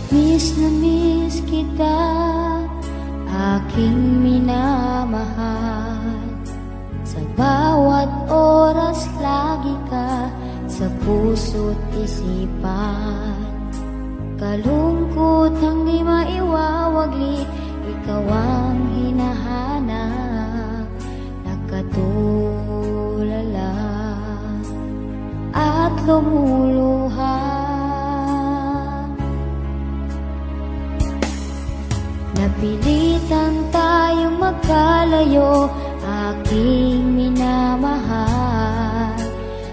Miss na miss kita, aking minamahal. Sa bawat oras lagi ka sa puso't isipan. Kalungkot ang di maiwawagli, ikaw ang hinahanap. Nakatulala at lumuluha. Napilitan tayong magkalayo, aking minamahal.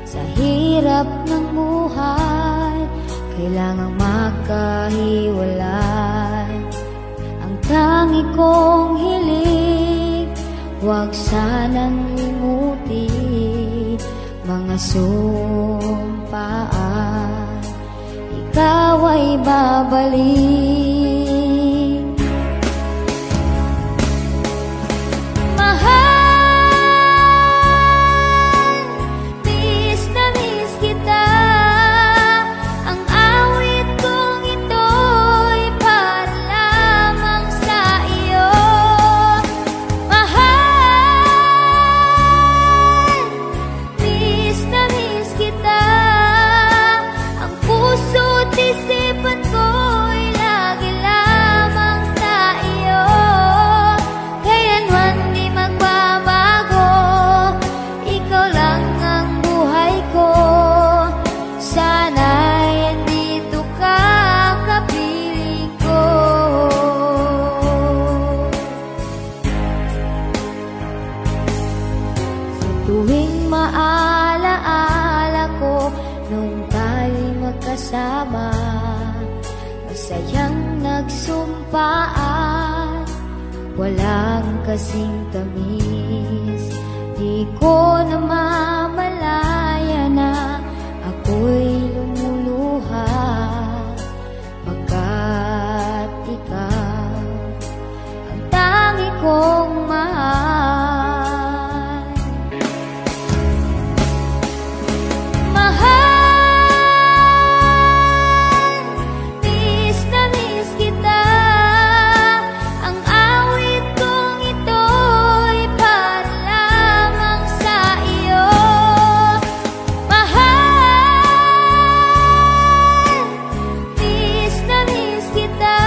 Sa hirap ng buhay, kailangang magkahiwalay. Ang tangi kong hiling, huwag sanang limutin mga sumpaan. Ikaw ay babalik. magkasama, masayang nagsumpaan, walang kasing tamis. Di ko namamalaya na ako'y lumuluha, pagkat ikaw ang tangi kong mahal. Mahal, miss na miss kita. Ang awit kong ito'y para lamang sa iyo. Mahal, miss na miss kita.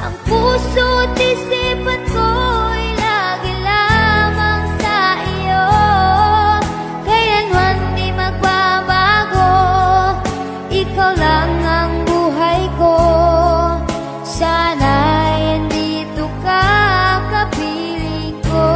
Ang puso't isipan ko'y lagi lamang sa iyo. Kailanman di magbabago, ikaw lang ang buhay ko. Sana'y andito ka, kapiling ko.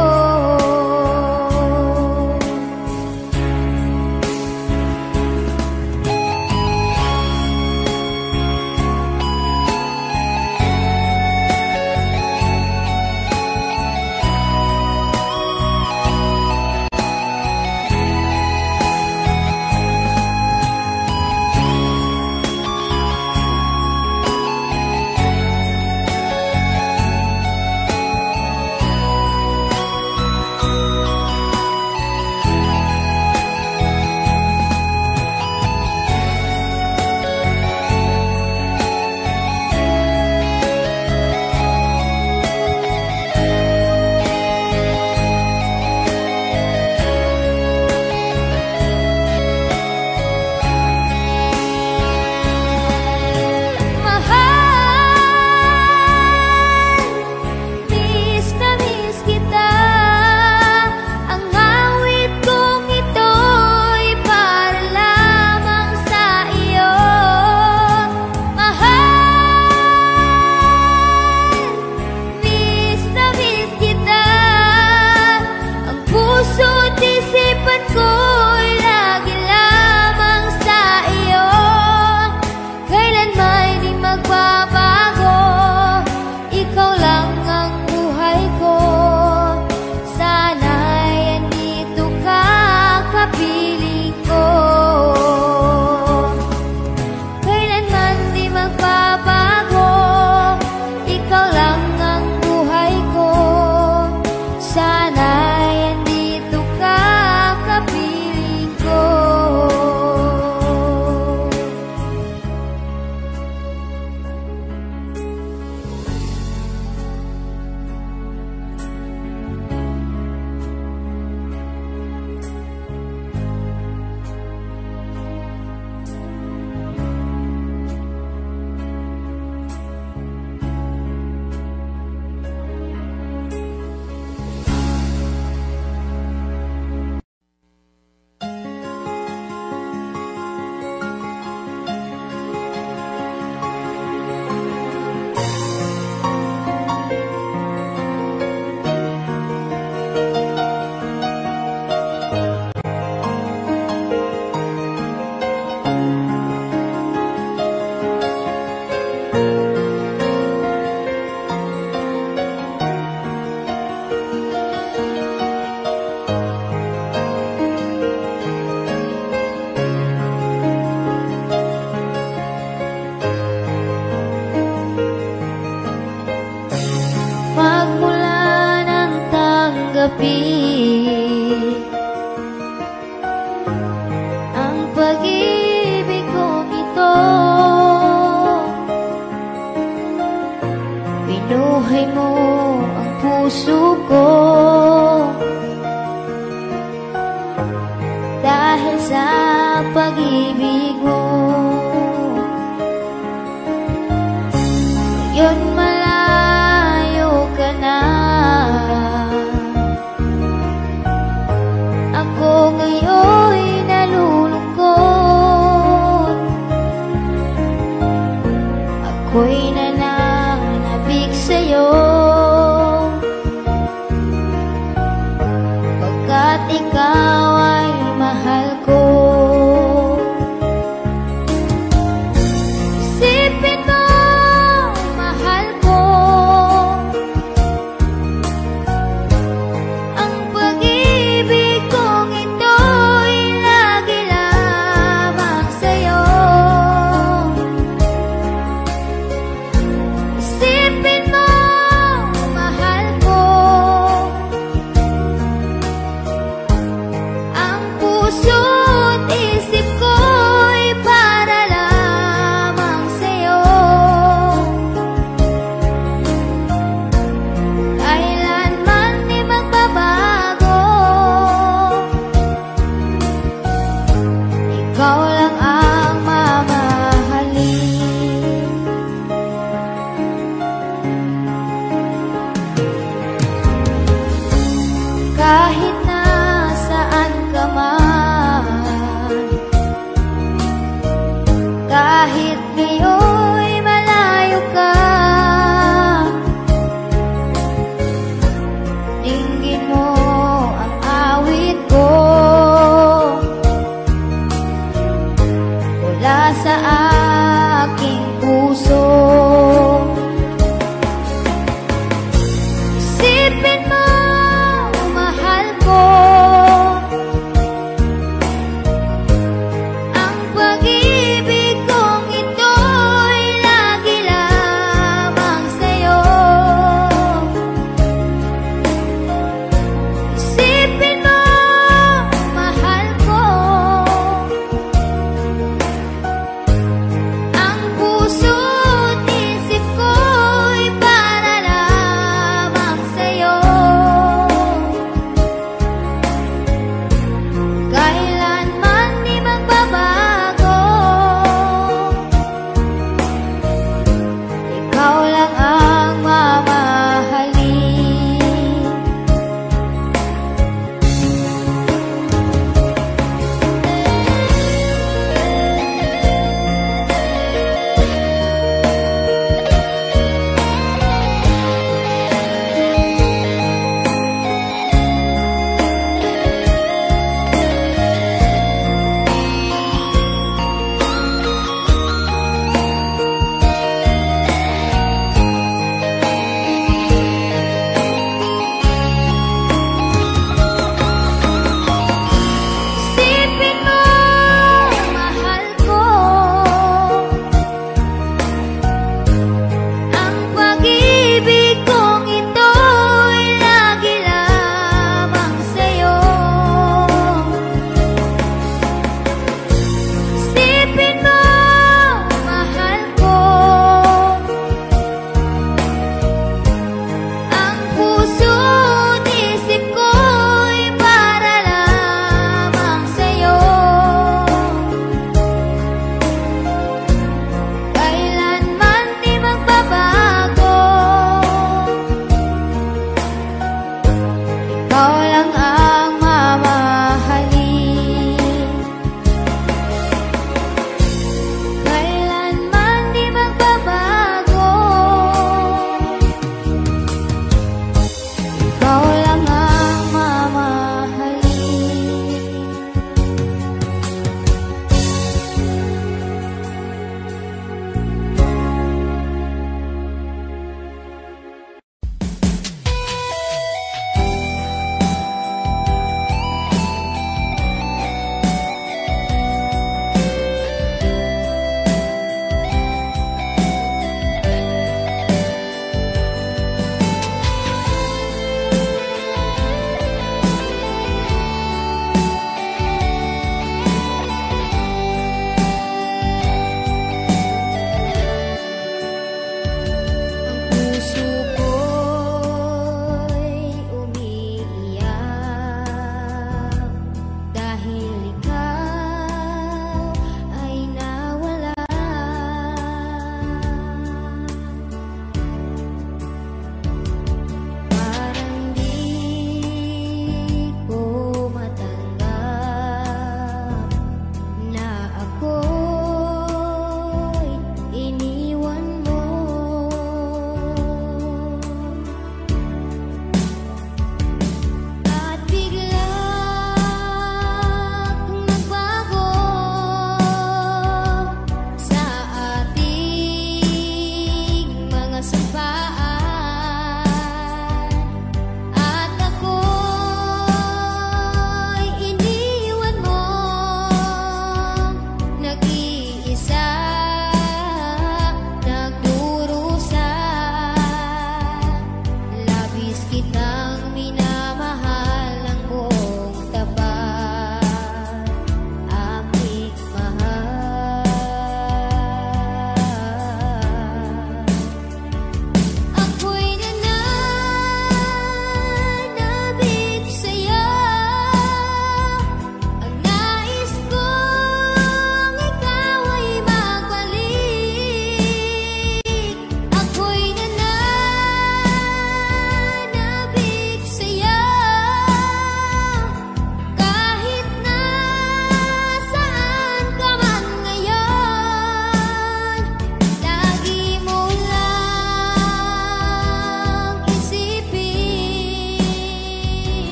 Ang pag-ibig kong ito, binuhay mo ang puso ko. Dahil sa pag-ibig mo, ngayon malayo ka na. Ako ngayon'y nalulungkot, ako'y nananabik sa'yo, pagkat ikaw ay mahal ko.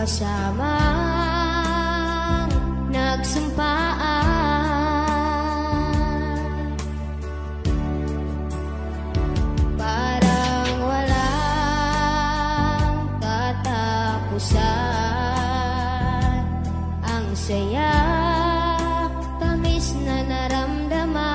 magkasamang nagsumpaan. Parang walang katapusan, ang saya, tamis na naramdaman.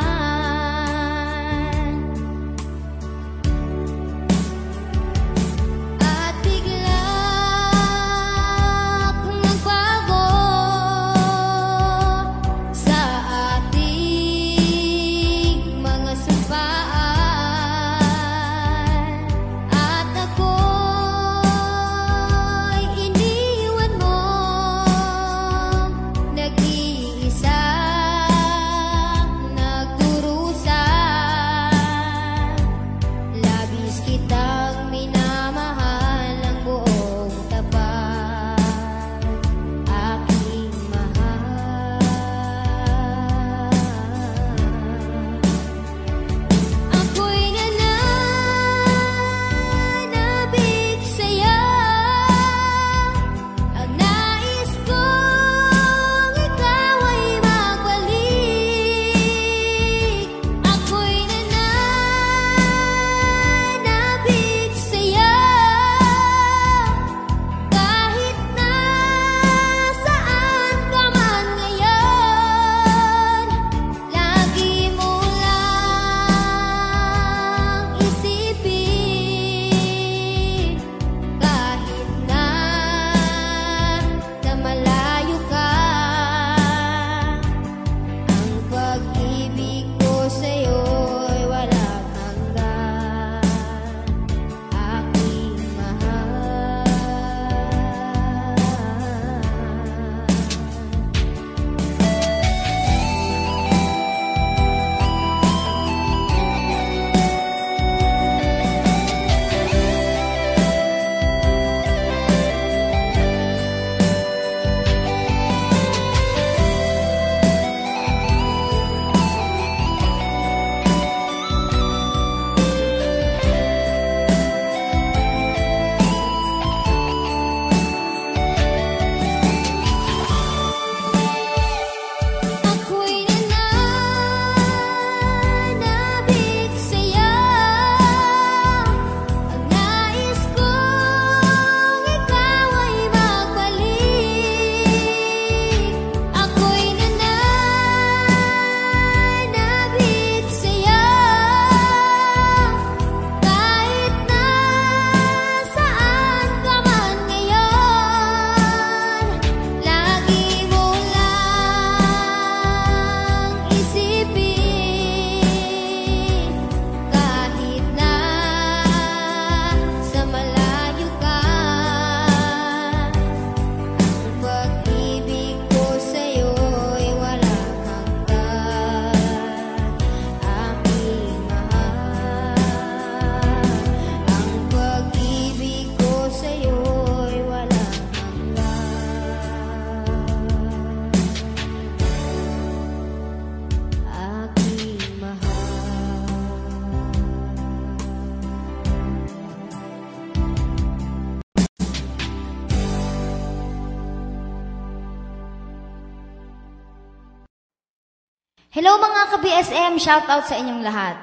Hello mga ka-BSM, shoutout sa inyong lahat.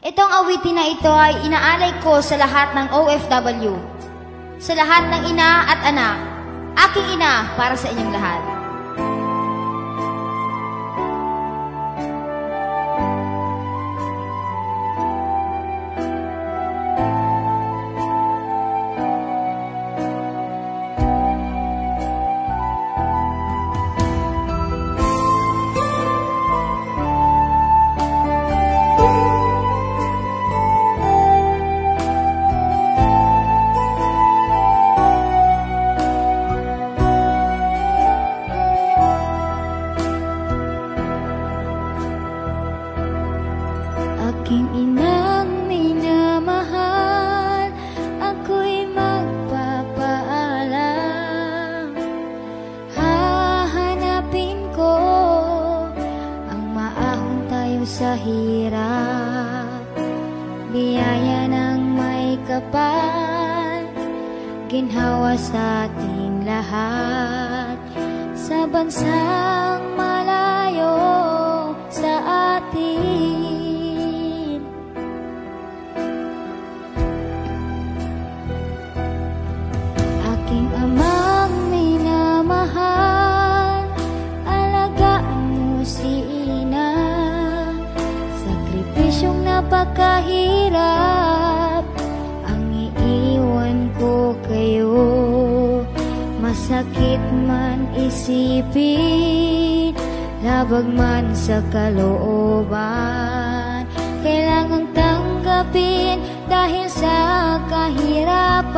Itong awitin na ito ay inaalay ko sa lahat ng OFW, sa lahat ng ina at anak, aking ina para sa inyong lahat. Aking inang minamahal, ako'y magpapaalam. Hahanapin ko ang maahon tayo sa hirap, biyaya ng may kapal, ginhawa sa ating lahat sa bansang malayo sa atin. Aking amang minamahal, alagaan mo si ina. Sakripisyong napakahirap ang iiwan ko kayo. Masakit man isipin, labag man sa kalooban, kailangang tanggapin dahil sa kahirapan.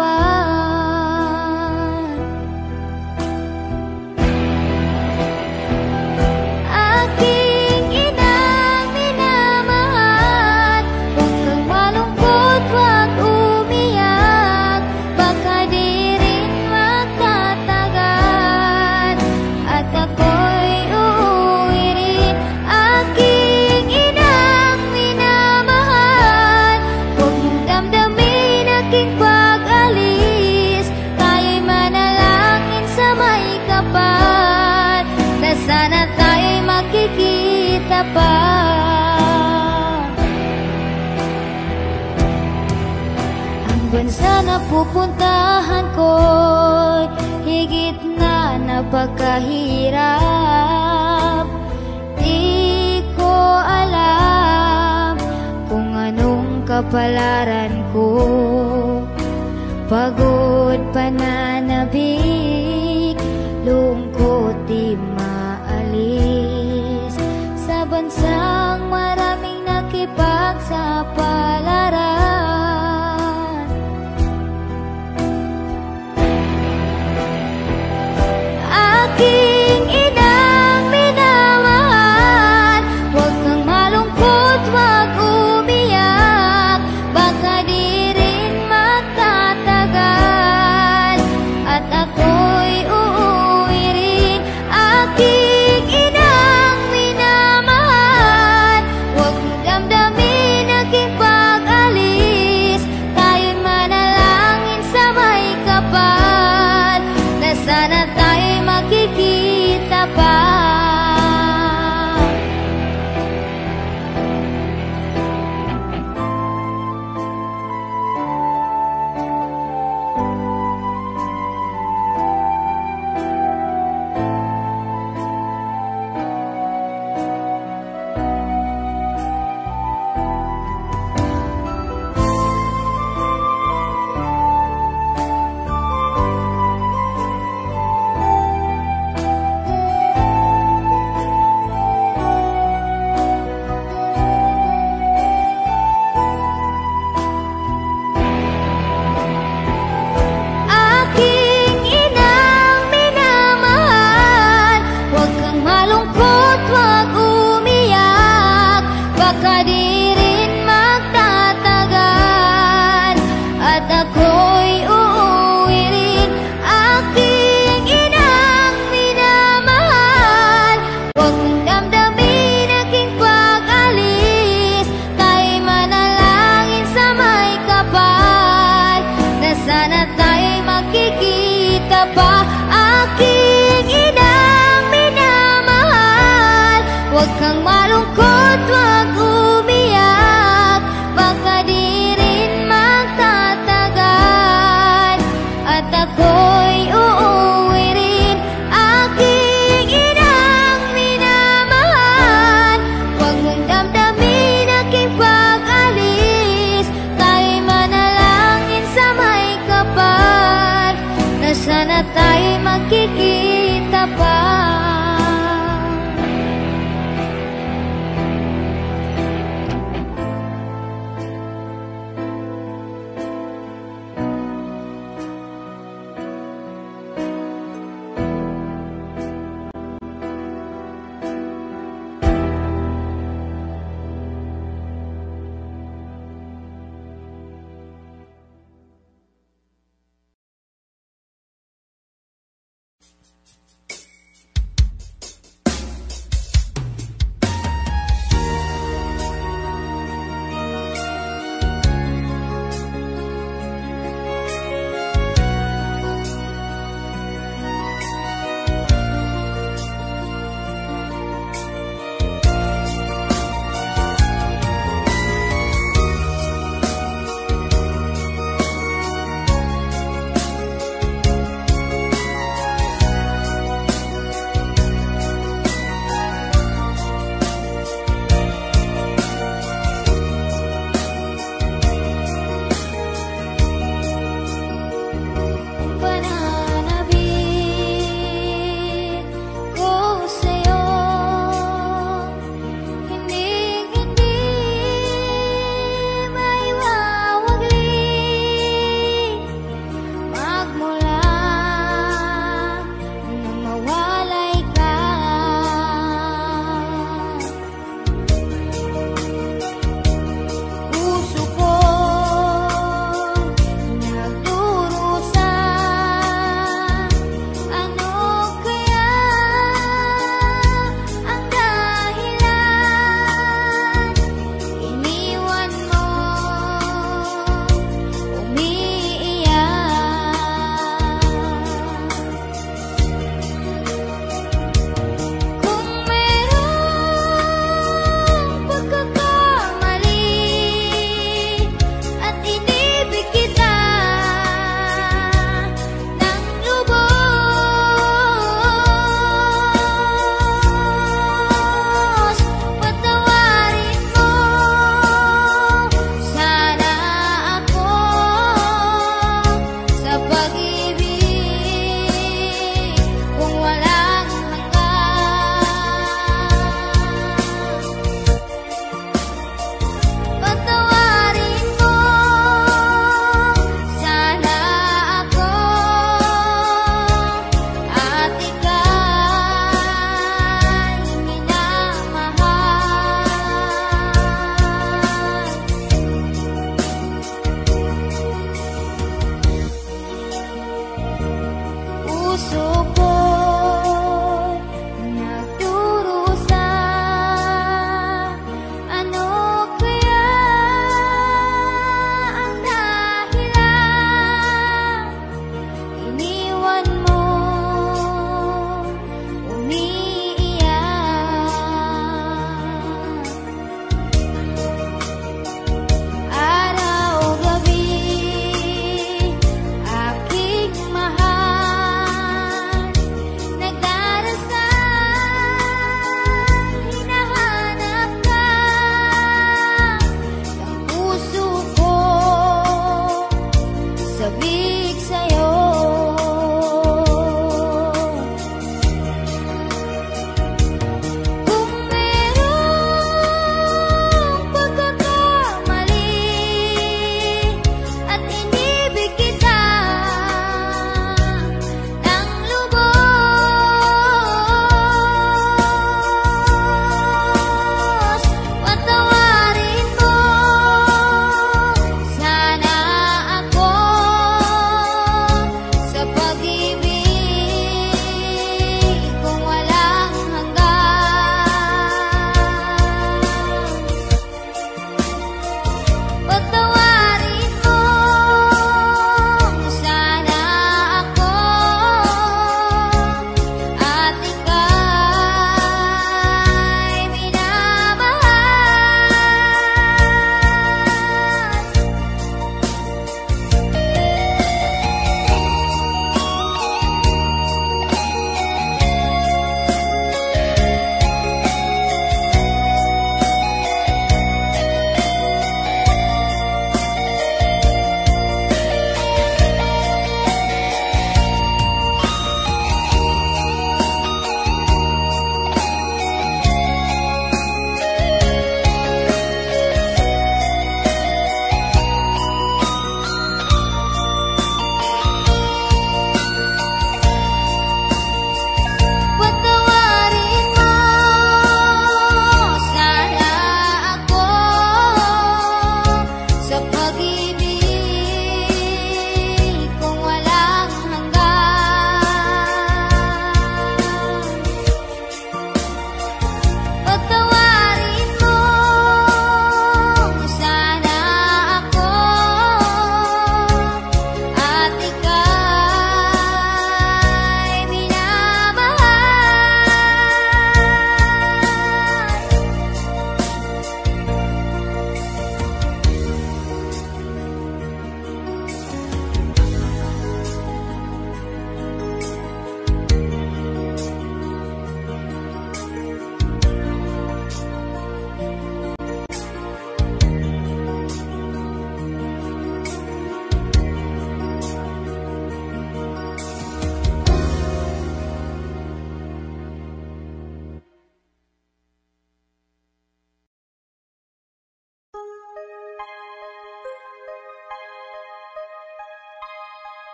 Aking inang minamahal, huwag kang malungkot, huwag umiyak. Baka di rin magtatagal at ako'y uuwi rin. Aking inang minamahal, huwag mong damdamin aking pag-alis. Tayo'y manalangin sa may kapal na sana tayo'y makikita pa. Ang bansa na pupuntahan ko'y higit na napakahirap. Di ko alam kung anong kapalaran ko. Pagod, pananabik, lungkot di maalis. Sa bansang maraming nakipagsapalaran. Aking inang minamahal, huwag kang malungkot, huwag umiyak. Baka di rin magtatagal at ako'y uuwi rin. Aking inang minamahal, huwag mong damdamin aking pag-alis. Tayo'y manalangin sa may kapal na sana tayo'y makikita pa. Aking inang minamahal, huwag kang malungkot, huwag umiyak. Baka di rin magtatagal at ako'y uuwi rin. Aking inang minamahal, huwag mong damdamin aking pag-alis. Tayo'y manalangin sa may kapal na sana tayo'y makikita pa. Aking inang minamahal, huwag kang malungkot, huwag umiyak. Baka di rin magtatagal at ako'y uuwi rin. Aking inang minamahal, huwag mong damdamin aking pag-alis. Tayo'y manalangin sa may kapal na sana tayo'y magkikita pa.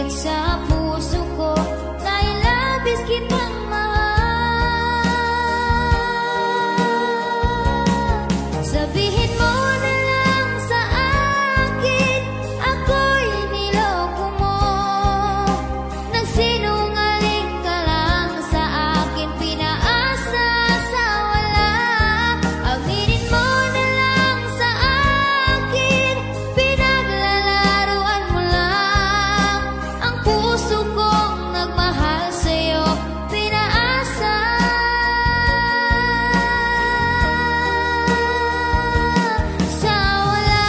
higit sa puso ko, dahil labis kitang mahal. Sabihin mo na lang sa akin, ako'y niloko mo. Nagsinungaling ka lang sa akin, pinaasa sa wala. Aminin mo na lang sa akin, pinaglalaruan mo lang ang puso kong nagmahal sa'yo, pinaasa sa wala.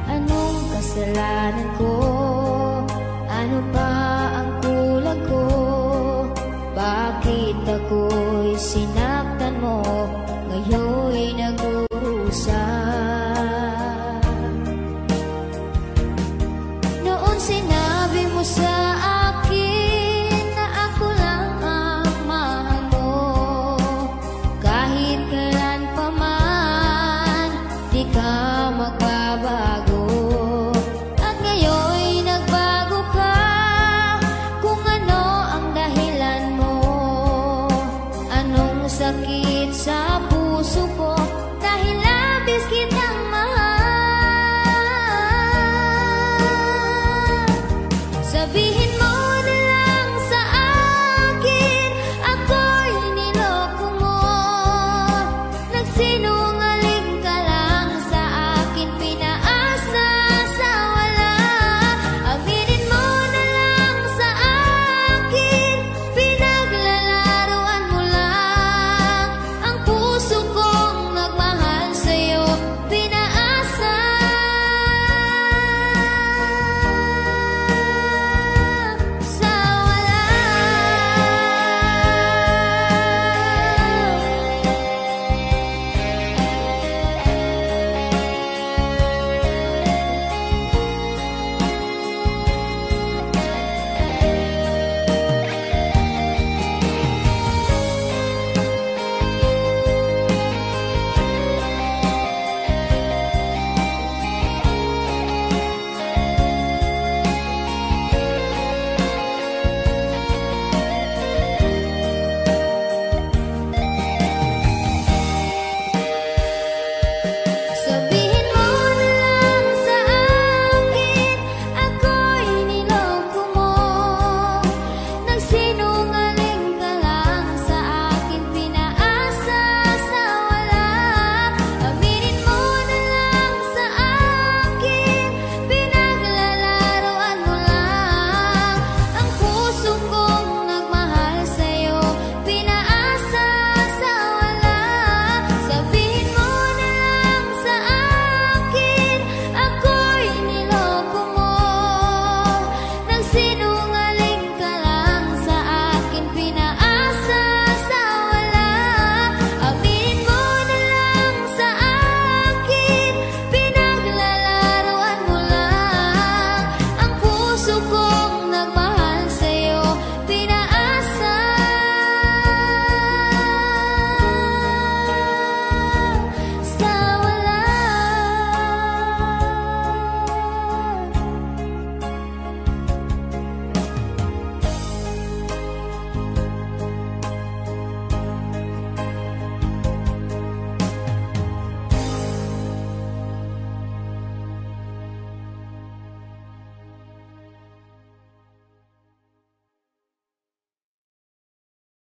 Anong kasalanan ko? Ano pa ang kulang ko? Bakit ako'y sinaktan mo? Ngayon'y nag-uusa. Noon sinabi mo sa akin na ako lang ang mahal mo. Kahit kailan pa man, di ka magbabago.